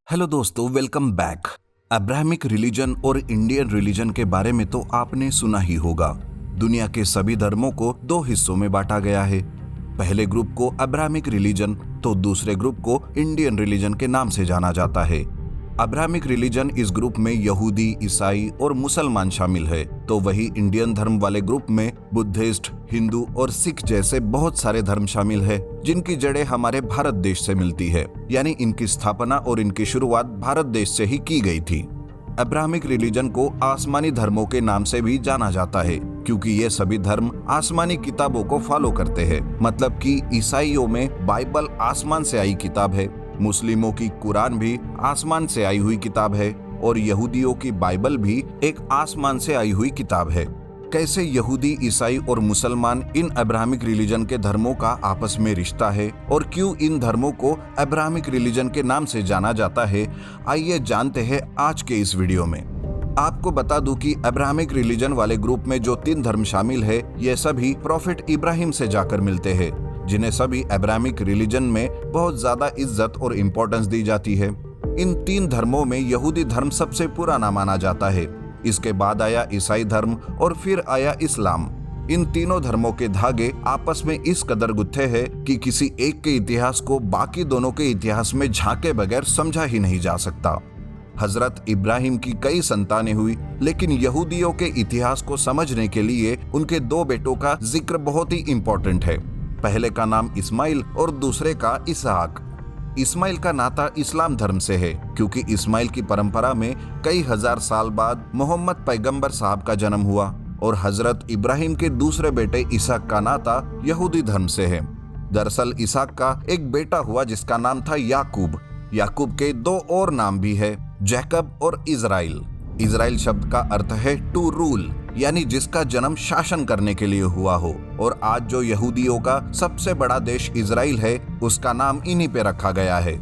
Hello दोस्तों, welcome back. Abrahamic religion और Indian religion के बारे में तो आपने सुना ही होगा। दुनिया के सभी धर्मों को दो हिस्सों में बांटा गया है। पहले ग्रुप को अब्राहमिक रिलीजन तो दूसरे ग्रुप को इंडियन रिलीजन के नाम से जाना जाता है। अब्राहमिक रिलीजन इस ग्रुप में यहूदी, ईसाई और मुसलमान शामिल है, तो वही इंडियन धर्म वाले ग्रुप में बुद्धिस्ट, हिंदू और सिख जैसे बहुत सारे धर्म शामिल है, जिनकी जड़ें हमारे भारत देश से मिलती है। यानी इनकी स्थापना और इनकी शुरुआत भारत देश से ही की गई थी। अब्राहमिक रिलीजन को आसमानी धर्मों के नाम से भी जाना जाता है, क्योंकि ये सभी धर्म आसमानी किताबों को फॉलो करते हैं। मतलब कि ईसाइयों में बाइबल आसमान से आई किताब है, मुस्लिमों की कुरान भी आसमान से आई हुई किताब है और यहूदियों की बाइबल भी एक आसमान से आई हुई किताब है। कैसे यहूदी, ईसाई और मुसलमान इन अब्राहमिक रिलीजन के धर्मों का आपस में रिश्ता है और क्यों इन धर्मों को अब्राहमिक रिलीजन के नाम से जाना जाता है, आइए जानते हैं आज के इस वीडियो में। आपको बता दूं कि अब्राहमिक रिलीजन वाले ग्रुप में जो 3 धर्म शामिल है, ये सभी प्रॉफिट इब्राहिम से जाकर मिलते हैं, जिन्हें सभी अब्राहमिक रिलीजन में बहुत ज्यादा इज्जत और इम्पोर्टेंस दी जाती है। इन 3 धर्मों में यहूदी धर्म सबसे पुराना माना जाता है, इसके बाद आया ईसाई धर्म और फिर आया इस्लाम। इन तीनों धर्मों के धागे आपस में इस कदर गुत्थे हैं कि किसी एक के इतिहास को बाकी दोनों के इतिहास में झांके बगैर समझा ही नहीं जा सकता। हजरत इब्राहिम की कई संतानें हुई, लेकिन यहूदियों के इतिहास को समझने के लिए उनके 2 बेटों का जिक्र बहुत ही इम्पोर्टेंट है। पहले का नाम इस्माइल और दूसरे का इसहाक। इस्माइल का नाता इस्लाम धर्म से है, क्योंकि इस्माइल की परंपरा में कई हजार साल बाद मोहम्मद पैगंबर साहब का जन्म हुआ और हजरत इब्राहिम के दूसरे बेटे इसहाक का नाता यहूदी धर्म से है। दरअसल इसहाक का एक बेटा हुआ जिसका नाम था याकूब। याकूब के 2 और नाम भी है, जैकब और इजराइल। इजराइल शब्द का अर्थ है टू रूल, यानी जिसका जन्म शासन करने के लिए हुआ हो। और आज जो यहूदियों का सबसे बड़ा देश इजराइल है, उसका नाम इन्हीं पे रखा गया है।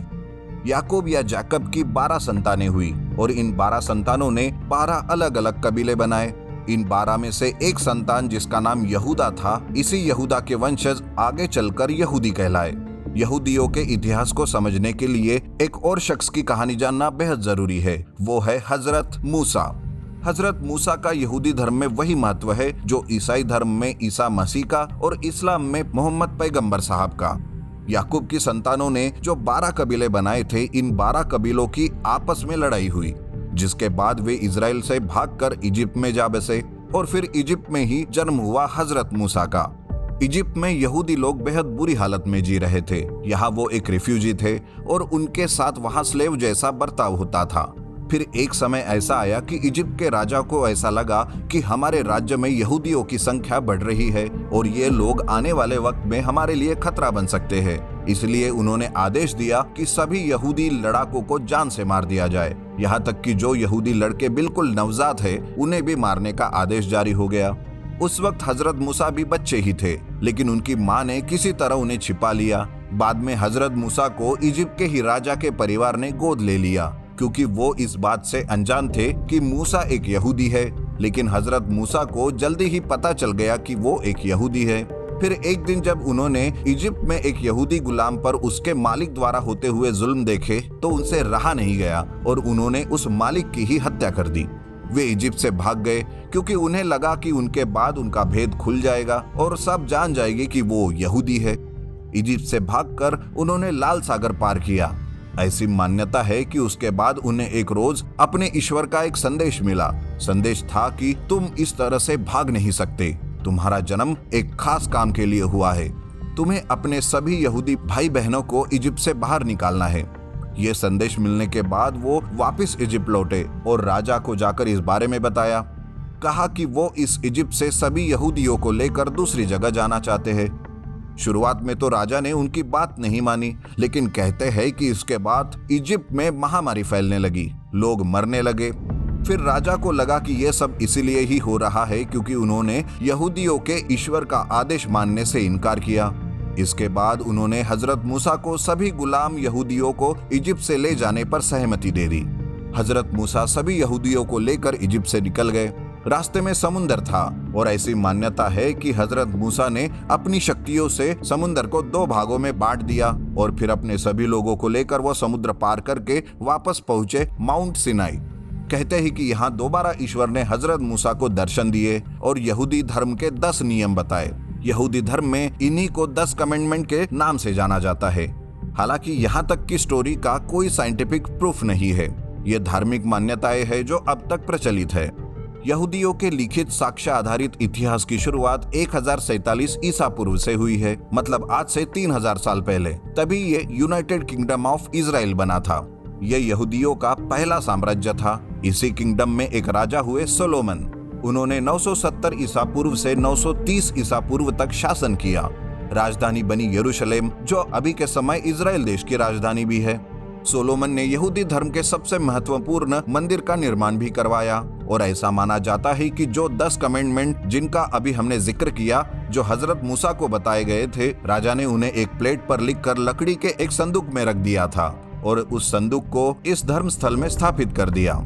याकूब या जैकब की 12 संतानें हुई और इन 12 संतानों ने 12 अलग अलग कबीले बनाए। इन 12 में से एक संतान जिसका नाम यहूदा था, इसी यहूदा के वंशज आगे चलकर यहूदी कहलाए। यहूदियों के इतिहास को समझने के लिए एक और शख्स की कहानी जानना बेहद जरूरी है, वो है हजरत मूसा। हजरत मूसा का यहूदी धर्म में वही महत्व है जो ईसाई धर्म में ईसा मसीह का और इस्लाम में मोहम्मद पैगंबर साहब का। याकूब की संतानों ने जो 12 कबीले बनाए थे, इन 12 कबीलों की आपस में लड़ाई हुई, जिसके बाद वे इजराइल से भागकर इजिप्ट में जा बसे और फिर इजिप्ट में ही जन्म हुआ हजरत मूसा का। इजिप्ट में यहूदी लोग बेहद बुरी हालत में जी रहे थे। यहाँ वो एक रिफ्यूजी थे और उनके साथ वहाँ स्लेव जैसा बर्ताव होता था। फिर एक समय ऐसा आया कि इजिप्ट के राजा को ऐसा लगा कि हमारे राज्य में यहूदियों की संख्या बढ़ रही है और ये लोग आने वाले वक्त में हमारे लिए खतरा बन सकते हैं। इसलिए उन्होंने आदेश दिया कि सभी यहूदी लड़ाकों को जान से मार दिया जाए। यहाँ तक कि जो यहूदी लड़के बिल्कुल नवजात है, उन्हें भी मारने का आदेश जारी हो गया। उस वक्त हजरत मूसा भी बच्चे ही थे, लेकिन उनकी माँ ने किसी तरह उन्हें छिपा लिया। बाद में हजरत मूसा को इजिप्ट के ही राजा के परिवार ने गोद ले लिया, क्योंकि वो इस बात से अनजान थे कि मूसा एक यहूदी है। लेकिन हजरत मूसा को जल्दी ही पता चल गया कि वो एक यहूदी है। फिर एक दिन जब उन्होंने इजिप्ट में एक यहूदी गुलाम पर उसके मालिक द्वारा होते हुए जुल्म देखे, तो उनसे रहा नहीं गया और उन्होंने उस मालिक की ही हत्या कर दी। वे इजिप्ट से भाग गए, क्योंकि उन्हें लगा कि उनके बाद उनका भेद खुल जाएगा और सब जान जाएंगे कि वो यहूदी है। इजिप्ट से भागकर उन्होंने लाल सागर पार किया। ऐसी मान्यता है कि उसके बाद उन्हें एक रोज अपने ईश्वर का एक संदेश मिला। संदेश था कि तुम इस तरह से भाग नहीं सकते, तुम्हारा जन्म एक खास काम के लिए हुआ है। तुम्हें अपने सभी यहूदी भाई बहनों को इजिप्ट से बाहर निकालना है। ये संदेश मिलने के बाद वो वापस इजिप्ट लौटे और राजा को जाकर इस बारे में बताया। कहा कि वो इस इजिप्ट से सभी यहूदियों को लेकर दूसरी जगह जाना चाहते हैं। शुरुआत में तो राजा ने उनकी बात नहीं मानी, लेकिन कहते हैं कि इसके बाद इजिप्ट में महामारी फैलने लगी, लोग मरने लगे। फिर राजा को लगा कि यह सब इसीलिए ही हो रहा है क्योंकि उन्होंने यहूदियों के ईश्वर का आदेश मानने से इनकार किया। इसके बाद उन्होंने हजरत मूसा को सभी गुलाम यहूदियों को इजिप्ट से ले जाने पर सहमति दे दी। हजरत मूसा सभी यहूदियों को लेकर इजिप्ट से निकल गए। रास्ते में समुंदर था और ऐसी मान्यता है कि हजरत मूसा ने अपनी शक्तियों से समुंदर को 2 भागों में बांट दिया और फिर अपने सभी लोगों को लेकर वो समुद्र पार करके वापस पहुंचे माउंट सिनाई। कहते हैं कि यहाँ दोबारा ईश्वर ने हजरत मूसा को दर्शन दिए और यहूदी धर्म के 10 नियम बताए। यहूदी धर्म में इन्हीं को 10 कमेंडमेंट के नाम से जाना जाता है। हालांकि यहाँ तक की स्टोरी का कोई साइंटिफिक प्रूफ नहीं है, ये धार्मिक मान्यताएं है जो अब तक प्रचलित है। यहूदियों के लिखित साक्ष्य आधारित इतिहास की शुरुआत 1047 ईसा पूर्व से हुई है, मतलब आज से 3000 साल पहले। तभी ये यूनाइटेड किंगडम ऑफ इजराइल बना था। ये यहूदियों का पहला साम्राज्य था। इसी किंगडम में एक राजा हुए सोलोमन। उन्होंने 970 ईसा पूर्व से 930 ईसा पूर्व तक शासन किया। राजधानी बनी यरूशलेम, जो अभी के समय इजराइल देश की राजधानी भी है। सोलोमन ने यहूदी धर्म के सबसे महत्वपूर्ण मंदिर का निर्माण भी करवाया और ऐसा माना जाता है कि जो 10 कमेंडमेंट जिनका अभी हमने जिक्र किया, जो हजरत मूसा को बताए गए थे, राजा ने उन्हें एक प्लेट पर लिखकर लकड़ी के एक संदूक में रख दिया था और उस संदूक को इस धर्म स्थल में स्थापित कर दिया।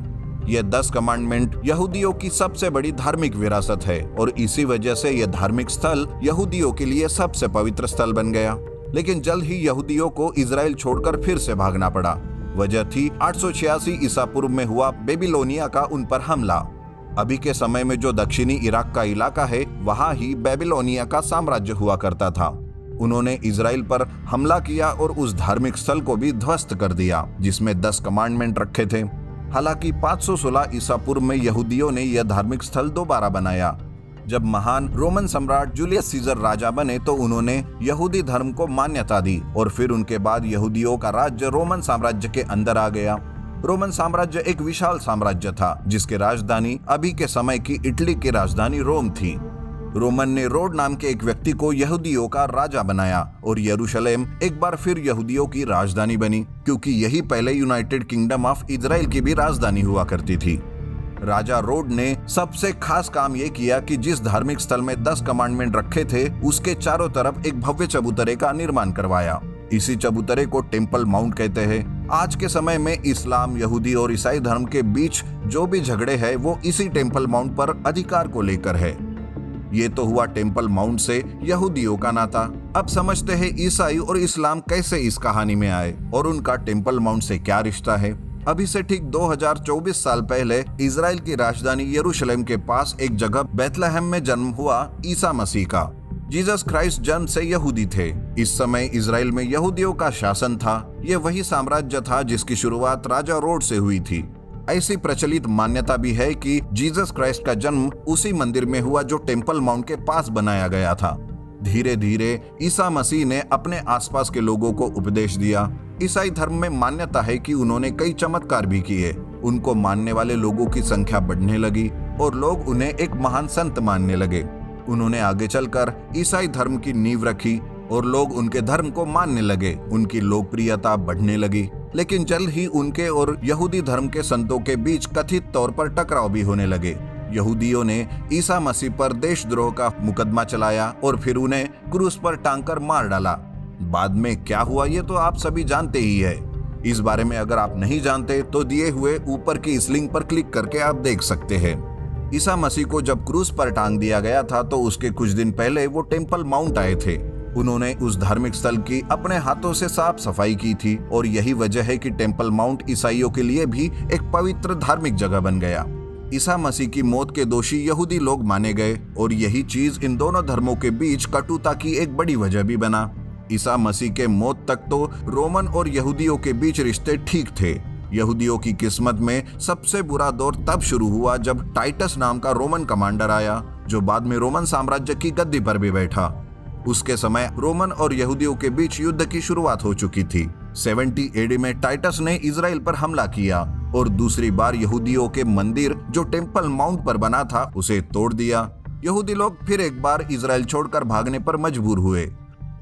ये 10 कमांडमेंट यहूदियों की सबसे बड़ी धार्मिक विरासत है और इसी वजह से यह धार्मिक स्थल यहूदियों के लिए सबसे पवित्र स्थल बन गया। लेकिन जल्द ही यहूदियों को इजराइल छोड़कर फिर से भागना पड़ा। वजह थी 886 ईसा पूर्व में हुआ बेबीलोनिया का उन पर हमला। अभी के समय में जो दक्षिणी इराक का इलाका है, वहाँ ही बेबीलोनिया का साम्राज्य हुआ करता था। उन्होंने इजराइल पर हमला किया और उस धार्मिक स्थल को भी ध्वस्त कर दिया जिसमें 10 कमांडमेंट रखे थे। हालांकि 516 ईसा पूर्व में यहूदियों ने यह धार्मिक स्थल दोबारा बनाया। जब महान रोमन सम्राट जूलियस सीजर राजा बने तो उन्होंने यहूदी धर्म को मान्यता दी और फिर उनके बाद यहूदियों का राज्य रोमन साम्राज्य के अंदर आ गया। रोमन साम्राज्य एक विशाल साम्राज्य था जिसकी राजधानी अभी के समय की इटली की राजधानी रोम थी। रोमन ने रोड नाम के एक व्यक्ति को यहूदियों का राजा बनाया और यरूशलेम एक बार फिर यहूदियों की राजधानी बनी, क्योंकि यही पहले यूनाइटेड किंगडम ऑफ इजराइल की भी राजधानी हुआ करती थी। राजा रोड ने सबसे खास काम ये किया कि जिस धार्मिक स्थल में 10 कमांडमेंट रखे थे, उसके चारों तरफ एक भव्य चबूतरे का निर्माण करवाया। इसी चबूतरे को टेम्पल माउंट कहते हैं। आज के समय में इस्लाम, यहूदी और ईसाई धर्म के बीच जो भी झगड़े हैं वो इसी टेम्पल माउंट पर अधिकार को लेकर है। ये तो हुआ टेम्पल माउंट से यहूदियों का नाता। अब समझते हैं ईसाई और इस्लाम कैसे इस कहानी में आए और उनका टेम्पल माउंट से क्या रिश्ता है। अभी से ठीक 2024 साल पहले इजराइल की राजधानी यरूशलेम के पास एक जगह बेथलेहम में जन्म हुआ ईसा मसीह का। जीसस क्राइस्ट जन्म से यहूदी थे। इस समय इजराइल में यहूदियों का शासन था। ये वही साम्राज्य था जिसकी शुरुआत राजा रोड से हुई थी। ऐसी प्रचलित मान्यता भी है कि जीसस क्राइस्ट का जन्म उसी मंदिर में हुआ जो टेम्पल माउंट के पास बनाया गया था। धीरे धीरे ईसा मसीह ने अपने आसपास के लोगों को उपदेश दिया। ईसाई धर्म में मान्यता है कि उन्होंने कई चमत्कार भी किए। उनको मानने वाले लोगों की संख्या बढ़ने लगी और लोग उन्हें एक महान संत मानने लगे। उन्होंने आगे चलकर ईसाई धर्म की नींव रखी और लोग उनके धर्म को मानने लगे। उनकी लोकप्रियता बढ़ने लगी, लेकिन जल्द ही उनके और यहूदी धर्म के संतों के बीच कथित तौर पर टकराव भी होने लगे। यहूदियों ने ईसा मसीह पर देशद्रोह का मुकदमा चलाया और फिर उन्हें क्रूस पर टांगकर मार डाला। बाद में क्या हुआ ये तो आप सभी जानते ही है। इस बारे में अगर आप नहीं जानते तो दिए हुए ऊपर की इस लिंक पर क्लिक करके आप देख सकते हैं। ईसा मसीह को जब क्रूस पर टांग दिया गया था तो उसके कुछ दिन पहले वो टेम्पल माउंट आए थे। उन्होंने उस धार्मिक स्थल की अपने हाथों से साफ सफाई की थी और यही वजह है कि टेम्पल माउंट ईसाइयों के लिए भी एक पवित्र धार्मिक जगह बन गया। ईसा मसीह की मौत के दोषी यहूदी लोग माने गए और यही चीज इन दोनों धर्मों के बीच कटुता की एक बड़ी वजह भी बना। ईसा मसीह के मौत तक तो रोमन और यहूदियों के बीच रिश्ते ठीक थे। यहूदियों की किस्मत में सबसे बुरा दौर तब शुरू हुआ जब टाइटस नाम का रोमन कमांडर आया, जो बाद में रोमन साम्राज्य की गद्दी पर भी बैठा। उसके समय रोमन और यहूदियों के बीच युद्ध की शुरुआत हो चुकी थी। 70 एडी में टाइटस ने इजराइल पर हमला किया और दूसरी बार यहूदियों के मंदिर जो टेम्पल माउंट पर बना था उसे तोड़ दिया। यहूदी लोग फिर एक बार इजराइल छोड़कर भागने पर मजबूर हुए।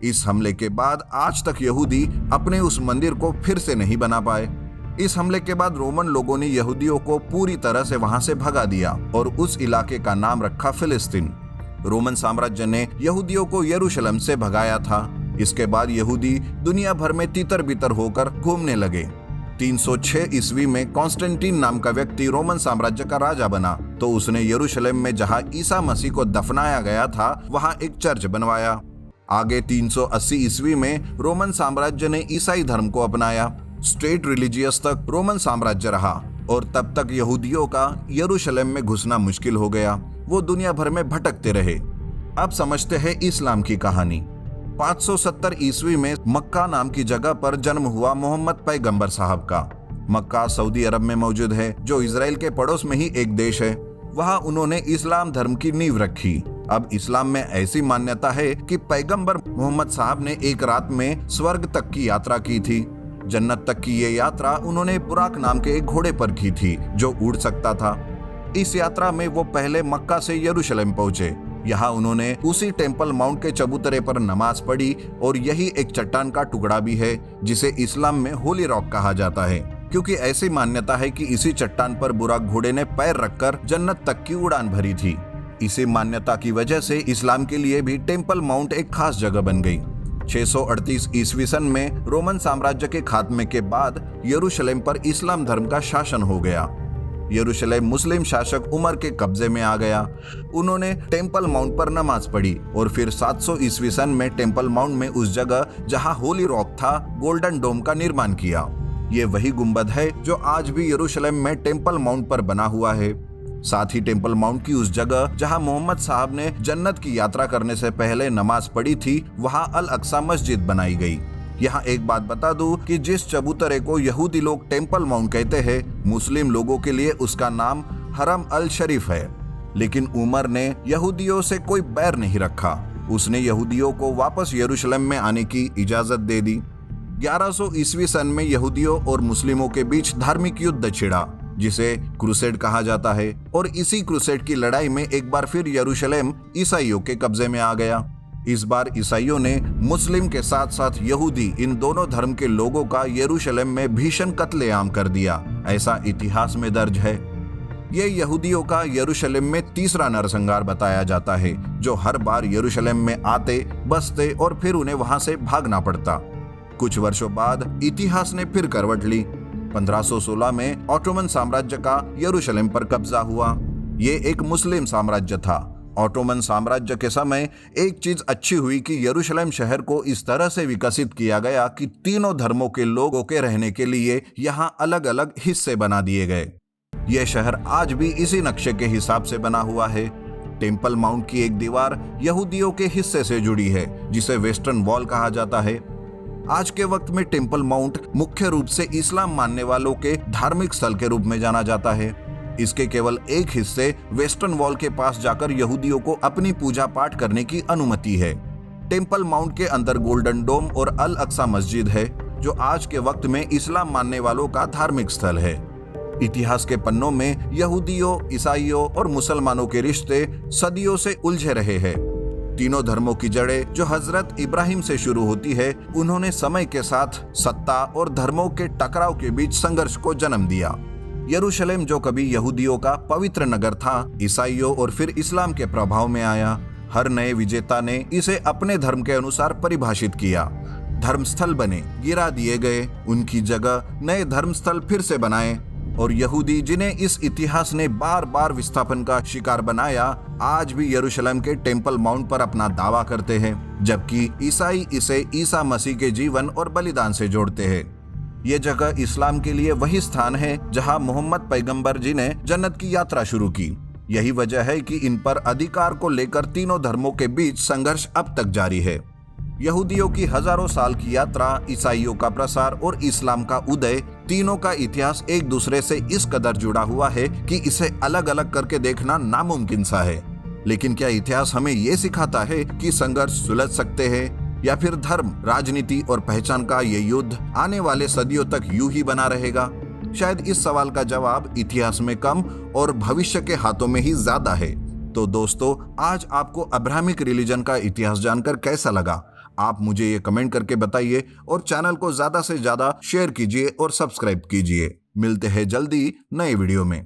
इस हमले के बाद आज तक यहूदी अपने उस मंदिर को फिर से नहीं बना पाए। इस हमले के बाद रोमन लोगों ने यहूदियों को पूरी तरह से वहां से भगा दिया और उस इलाके का नाम रखा फिलिस्तीन। रोमन साम्राज्य ने यहूदियों को यरूशलेम से भगाया था। इसके बाद यहूदी दुनिया भर में तितर बितर होकर घूमने लगे। 306 ईस्वी में कॉन्स्टेंटीन नाम का व्यक्ति रोमन साम्राज्य का राजा बना तो उसने यरूशलेम में जहां ईसा मसीह को दफनाया गया था वहां एक चर्च बनवाया। आगे 380 ईस्वी में रोमन साम्राज्य ने ईसाई धर्म को अपनाया। स्टेट रिलीजियस तक रोमन साम्राज्य रहा और तब तक यहूदियों का यरूशलेम में घुसना मुश्किल हो गया। वो दुनिया भर में भटकते रहे। अब समझते हैं इस्लाम की कहानी। 570 ईस्वी में मक्का नाम की जगह पर जन्म हुआ मोहम्मद पैगंबर साहब का। मक्का सऊदी अरब में मौजूद है, जो इजराइल के पड़ोस में ही एक देश है। वहां उन्होंने इस्लाम धर्म की नींव रखी। अब इस्लाम में ऐसी मान्यता है कि पैगंबर मोहम्मद साहब ने एक रात में स्वर्ग तक की यात्रा की थी। जन्नत तक की ये यात्रा उन्होंने बुराक नाम के एक घोड़े पर की थी जो उड़ सकता था। इस यात्रा में वो पहले मक्का से यरूशलेम पहुंचे। यहाँ उन्होंने उसी टेम्पल माउंट के चबूतरे पर नमाज पढ़ी और यही एक चट्टान का टुकड़ा भी है जिसे इस्लाम में होली रॉक कहा जाता है, क्योंकि ऐसी मान्यता है कि इसी चट्टान पर बुराक घोड़े ने पैर रखकर जन्नत तक की उड़ान भरी थी। इसी मान्यता की वजह से इस्लाम के लिए भी टेम्पल माउंट एक खास जगह बन गई। 638 ईस्वी सन में रोमन साम्राज्य के खात्मे के बाद यरूशलेम पर इस्लाम धर्म का शासन हो गया। यरूशलेम मुस्लिम शासक उमर के कब्जे में आ गया। उन्होंने टेम्पल माउंट पर नमाज पढ़ी और फिर 700 ईस्वी सन में टेम्पल माउंट में उस जगह जहां होली रॉक था गोल्डन डोम का निर्माण किया। ये वही गुंबद है जो आज भी यरूशलेम में टेम्पल माउंट पर बना हुआ है। साथ ही टेम्पल माउंट की उस जगह जहां मोहम्मद साहब ने जन्नत की यात्रा करने से पहले नमाज पढ़ी थी वहां अल अक्सा मस्जिद बनाई गई। यहाँ एक बात बता दूं कि जिस चबूतरे को यहूदी लोग टेम्पल माउंट कहते हैं, मुस्लिम लोगों के लिए उसका नाम हरम अल शरीफ है। लेकिन उमर ने यहूदियों से कोई बैर नहीं रखा। उसने यहूदियों को वापस यरूशलेम में आने की इजाजत दे दी। 1100 ईस्वी सन में यहूदियों और मुस्लिमों के बीच धार्मिक युद्ध छिड़ा जिसे क्रूसेड कहा जाता है, और इसी क्रूसेड की लड़ाई में एक बार फिर यरूशलेम ईसाइयों के कब्जे में आ गया। इस बार ईसाइयों ने मुस्लिम के साथ साथ यहूदी इन दोनों धर्म के लोगों का यरूशलेम में भीषण कत्लेआम कर दिया, ऐसा इतिहास में दर्ज है। ये यहूदियों का यरूशलेम में तीसरा नरसंहार बताया जाता है, जो हर बार यरूशलेम में आते, बसते और फिर उन्हें वहां से भागना पड़ता। कुछ वर्षों बाद इतिहास ने फिर करवट ली। 1516 में ऑटोमन साम्राज्य का यरूशलेम पर कब्जा हुआ। ये एक मुस्लिम साम्राज्य था। ऑटोमन साम्राज्य के समय एक चीज अच्छी हुई कि यरूशलेम शहर को इस तरह से विकसित किया गया कि तीनों धर्मों के लोगों के रहने के लिए यहाँ अलग अलग हिस्से बना दिए गए। यह शहर आज भी इसी नक्शे के हिसाब से बना हुआ है। टेम्पल माउंट की एक दीवार यहूदियों के हिस्से से जुड़ी है जिसे वेस्टर्न वॉल कहा जाता है। आज के वक्त में टेम्पल माउंट मुख्य रूप से इस्लाम मानने वालों के धार्मिक स्थल के रूप में जाना जाता है। इसके केवल एक हिस्से वेस्टर्न वॉल के पास जाकर यहूदियों को अपनी पूजा पाठ करने की अनुमति है। टेम्पल माउंट के अंदर गोल्डन डोम और अल अक्सा मस्जिद है, जो आज के वक्त में इस्लाम मानने वालों का धार्मिक स्थल है। इतिहास के पन्नों में यहूदियों, ईसाइयों और मुसलमानों के रिश्ते सदियों से उलझे रहे हैं। तीनों धर्मों की जड़ें जो हजरत इब्राहिम से शुरू होती है, उन्होंने समय के साथ सत्ता और धर्मों के टकराव के बीच संघर्ष को जन्म दिया। यरूशलेम जो कभी यहूदियों का पवित्र नगर था, ईसाइयों और फिर इस्लाम के प्रभाव में आया। हर नए विजेता ने इसे अपने धर्म के अनुसार परिभाषित किया। धर्मस्थल बने, गिरा दिए गए, उनकी जगह नए धर्मस्थल फिर से बनाए, और यहूदी जिन्हें इस इतिहास ने बार बार विस्थापन का शिकार बनाया, आज भी यरूशलेम के टेम्पल माउंट पर अपना दावा करते हैं, जबकि ईसाई इसे ईसा मसीह के जीवन और बलिदान से जोड़ते हैं। ये जगह इस्लाम के लिए वही स्थान है जहां मोहम्मद पैगंबर जी ने जन्नत की यात्रा शुरू की। यही वजह है कि इन पर अधिकार को लेकर तीनों धर्मों के बीच संघर्ष अब तक जारी है। यहूदियों की हजारों साल की यात्रा, ईसाइयों का प्रसार और इस्लाम का उदय, तीनों का इतिहास एक दूसरे से इस कदर जुड़ा हुआ है कि इसे अलग अलग करके देखना नामुमकिन सा है। लेकिन क्या इतिहास हमें ये सिखाता है कि संघर्ष सुलझ सकते हैं, या फिर धर्म, राजनीति और पहचान का ये युद्ध आने वाले सदियों तक यूं ही बना रहेगा? शायद इस सवाल का जवाब इतिहास में कम और भविष्य के हाथों में ही ज्यादा है। तो दोस्तों, आज आपको अब्राहमिक रिलीजन का इतिहास जानकर कैसा लगा? आप मुझे ये कमेंट करके बताइए और चैनल को ज्यादा से ज्यादा शेयर कीजिए और सब्सक्राइब कीजिए। मिलते हैं जल्दी नए वीडियो में।